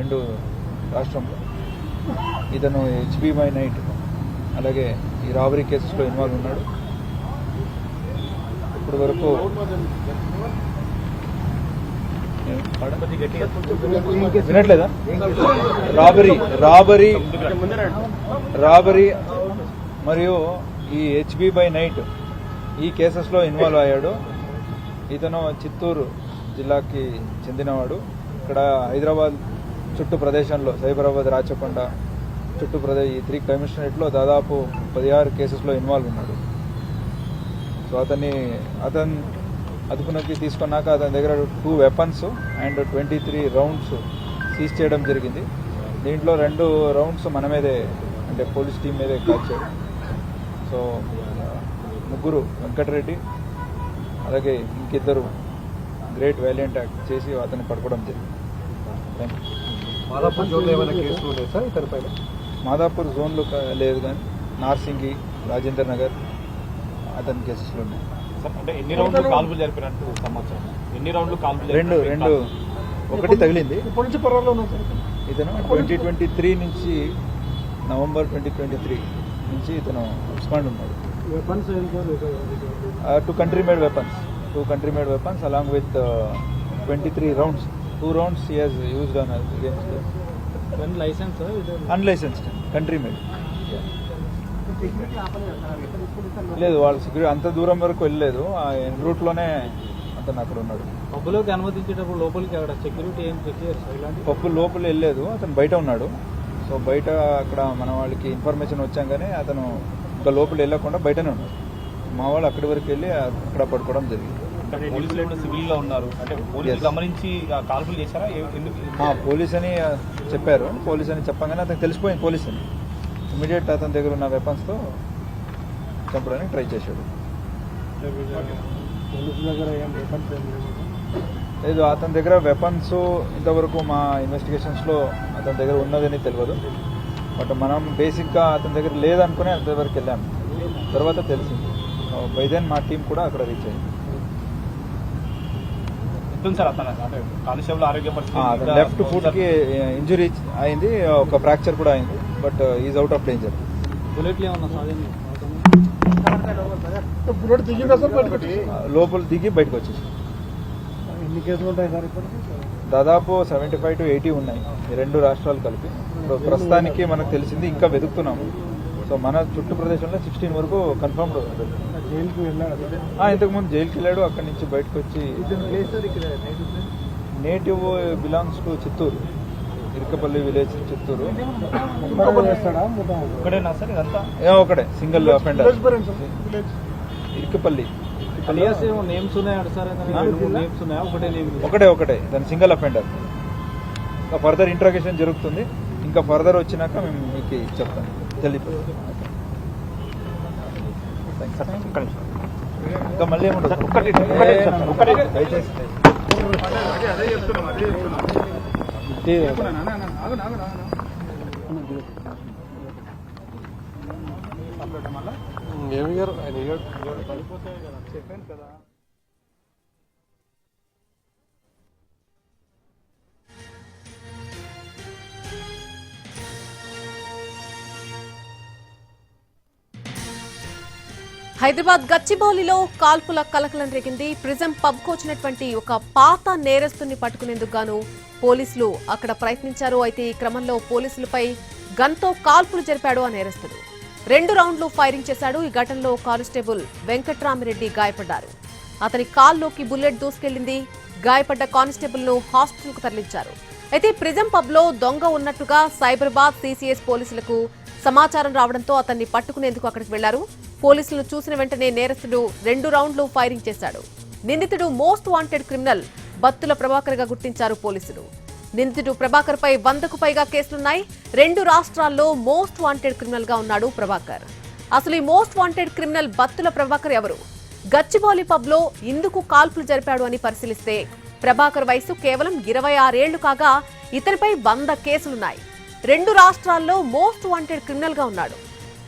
రెండు రాష్ట్రంలో. ఇతను HB/night అలాగే ఈ రాబరీ కేసెస్లో ఇన్వాల్వ్ ఉన్నాడు. ఇప్పుడు వరకు వినట్లేదా? రాబరీ మరియు ఈ HB/night ఈ కేసెస్లో ఇన్వాల్వ్ అయ్యాడు. ఇతను చిత్తూరు జిల్లాకి చెందినవాడు. ఇక్కడ హైదరాబాద్ చుట్టూ ప్రదేశంలో సైబరాబాద్, రాచకొండ చుట్టూ ఈ 3 కమిషనరేట్లో దాదాపు 16 కేసెస్లో ఇన్వాల్వ్ ఉన్నాడు. సో అతను అదుపులోకి తీసుకున్నాక అతని దగ్గర 2 weapons అండ్ 23 rounds సీజ్ చేయడం జరిగింది. దీంట్లో 2 rounds మన మీదే అంటే పోలీస్ టీం మీదే కాల్చాడు. సో ముగ్గురు వెంకటరెడ్డి అలాగే ఇంకిద్దరు గ్రేట్ వ్యాలియంట్ యాక్ట్ చేసి అతన్ని పట్టుకోవడం జరిగింది. Thank you. మాదాపూర్ జోన్లో లేదు కానీ నార్సింగి, రాజేంద్ర నగర్ అతని కేసెస్లో ఉన్నాయి. రెండు ఒకటి తగిలింది. ఇతను 2023 నుంచి నవంబర్ 2023 నుంచి ఇతను ఎక్స్పాండ్ ఉన్నాడు. 2 country made weapons along with 23 rounds. 2 rounds he has used on against unlicensed country made. లేదు, వాళ్ళ సెక్యూరిటీ అంత దూరం వరకు వెళ్ళలేదు. ఆ ఎన్ రూట్లోనే అతను అక్కడ ఉన్నాడు. పబ్బులోకి అనుమతించేటప్పుడు లోపలికి సెక్యూరిటీ ఏం చెక్ చేయాలి? పబ్బు లోపల వెళ్ళలేదు, అతను బయట ఉన్నాడు. సో బయట అక్కడ మన వాళ్ళకి ఇన్ఫర్మేషన్ వచ్చాగానే అతను ఇంకా లోపల వెళ్ళకుండా బయటనే ఉన్నాడు. మా వాళ్ళు అక్కడి వరకు వెళ్ళి అక్కడ పడుకోవడం జరిగింది. సివిల్లో ఉన్నారు అంటే గమనించి కాల్పులు చేశారా? పోలీస్ అని చెప్పారు. పోలీస్ అని చెప్పగానే అతనికి తెలిసిపోయింది పోలీస్ అని. ఇమీడియట్ అతని దగ్గర ఉన్న వెపన్స్తో చంపడానికి ట్రై చేశాడు. లేదు, అతని దగ్గర వెపన్స్ ఇంతవరకు మా ఇన్వెస్టిగేషన్స్లో అతని దగ్గర ఉన్నదని తెలియదు. బట్ మనం బేసిక్గా అతని దగ్గర లేదనుకుని అతని వరకు వెళ్ళాము. తర్వాత తెలిసింది. బై దెన్ మా టీం కూడా అక్కడ రీచ్ అయింది. లెఫ్ట్ ఫుట్కి ఇంజురీ అయింది, ఒక ఫ్రాక్చర్ కూడా అయింది. But is out of danger. లోపల దిగి బయటకు వచ్చేసి. ఎన్ని కేసులు ఉంటాయి సార్ ఇప్పుడు? దాదాపు 75 to 80 ఉన్నాయి ఈ 2 రాష్ట్రాలు కలిపి. ఇప్పుడు ప్రస్తుతానికి మనకు తెలిసింది, ఇంకా వెతుకుతున్నాము. సో మన చుట్టూ ప్రదేశంలో 16 వరకు కన్ఫర్మ్డ్. జైలుకి వెళ్ళాడు, ఇంతకుముందు జైలుకి వెళ్ళాడు. అక్కడి నుంచి బయటకు వచ్చి native belongs to Chittoor, Irakapalli village, Chittoor. ఒకటే సింగిల్ అఫెండర్. ఇరకపల్లి ఒకటే దాని సింగిల్ అఫెండర్. ఫర్దర్ ఇంట్రాగేషన్ జరుగుతుంది. ఇంకా ఫర్దర్ వచ్చినాక మేము మీకు చెప్తాం, తెలియదు. ఇంకా మళ్ళీ ఏముండదు. చెప్పాను కదా. హైదరాబాద్ గచ్చిబౌలిలో కాల్పుల కలకలం రేగింది. ప్రిజం పబ్కు వచ్చినటువంటి ఒక పాత నేరస్తుని పట్టుకునేందుకు గాను పోలీసులు అక్కడ ప్రయత్నించారు. అయితే ఈ క్రమంలో పోలీసులపై గన్తో కాల్పులు జరిపాడు ఆ నేరస్తుడు. 2 రౌండ్లు ఫైరింగ్ చేశాడు. ఈ ఘటనలో కానిస్టేబుల్ వెంకట్రామిరెడ్డి గాయపడ్డారు. అతని కాల్లోకి బుల్లెట్ దూసుకెళ్లింది. గాయపడ్డ కానిస్టేబుల్ ను హాస్పిటల్ కు తరలించారు. అయితే ప్రిజం పబ్ లో దొంగ ఉన్నట్టుగా సైబరాబాద్ సిసిఎస్ పోలీసులకు సమాచారం రావడంతో అతన్ని పట్టుకునేందుకు అక్కడికి వెళ్లారు. పోలీసులను చూసిన వెంటనే నేరస్తుడు 2 రౌండ్లు ఫైరింగ్ చేశాడు. నిందితుడు most wanted criminal Battula Prabhakar గా గుర్తించారు పోలీసులు. నిందితుడు ప్రభాకర్ పై 100కు పైగా కేసులున్నాయి. 2 రాష్ట్రాల్లో మోస్ట్ వాంటెడ్ క్రిమినల్ గా ఉన్నాడు ప్రభాకర్. అసలు ఈ most wanted criminal Battula Prabhakar ఎవరు? గచ్చిబౌలి పబ్ లో ఇందుకు కాల్పులు జరిపాడు అని పరిశీలిస్తే ప్రభాకర్ వయసు కేవలం 26 ఏళ్లు కాగా ఇతనిపై 100 కేసులున్నాయి. 2 రాష్ట్రాల్లో మోస్ట్ వాంటెడ్ క్రిమినల్ గా ఉన్నాడు.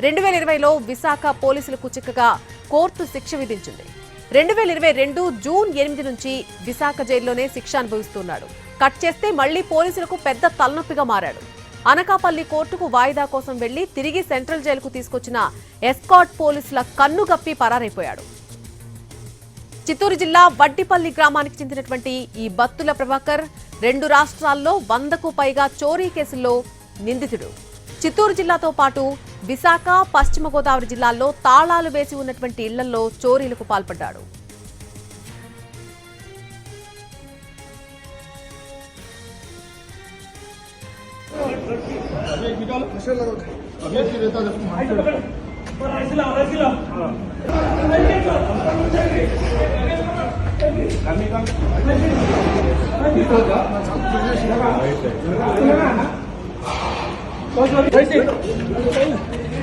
2020లో విశాఖ పోలీసులకు చిక్కగా కోర్టు శిక్ష విధించింది. 2022 జూన్ 8 నుంచి విశాఖ జైల్లోనే శిక్ష అనుభవిస్తున్నాడు. కట్ చేస్తే మళ్లీ పోలీసులకు పెద్ద తలనొప్పిగా మారాడు. అనకాపల్లి కోర్టుకు వాయిదా కోసం వెళ్లి తిరిగి సెంట్రల్ జైలుకు తీసుకొచ్చిన ఎస్కాట్ పోలీసుల కన్నుగప్పి పరారైపోయాడు. చిత్తూరు జిల్లా వడ్డిపల్లి గ్రామానికి చెందినటువంటి ఈ బత్తుల ప్రభాకర్ 2 రాష్ట్రాల్లో 100కు పైగా చోరీ కేసుల్లో నిందితుడు. చిత్తూరు జిల్లాతో పాటు విశాఖ, పశ్చిమ గోదావరి జిల్లాల్లో తాళాలు వేసి ఉన్నటువంటి ఇళ్లలో చోరీలకు పాల్పడ్డాడు.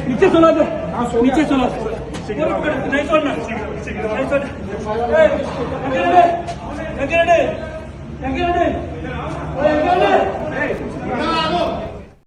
नीचे सुना दो, नीचे सुना नहीं सुनना नहीं सुनना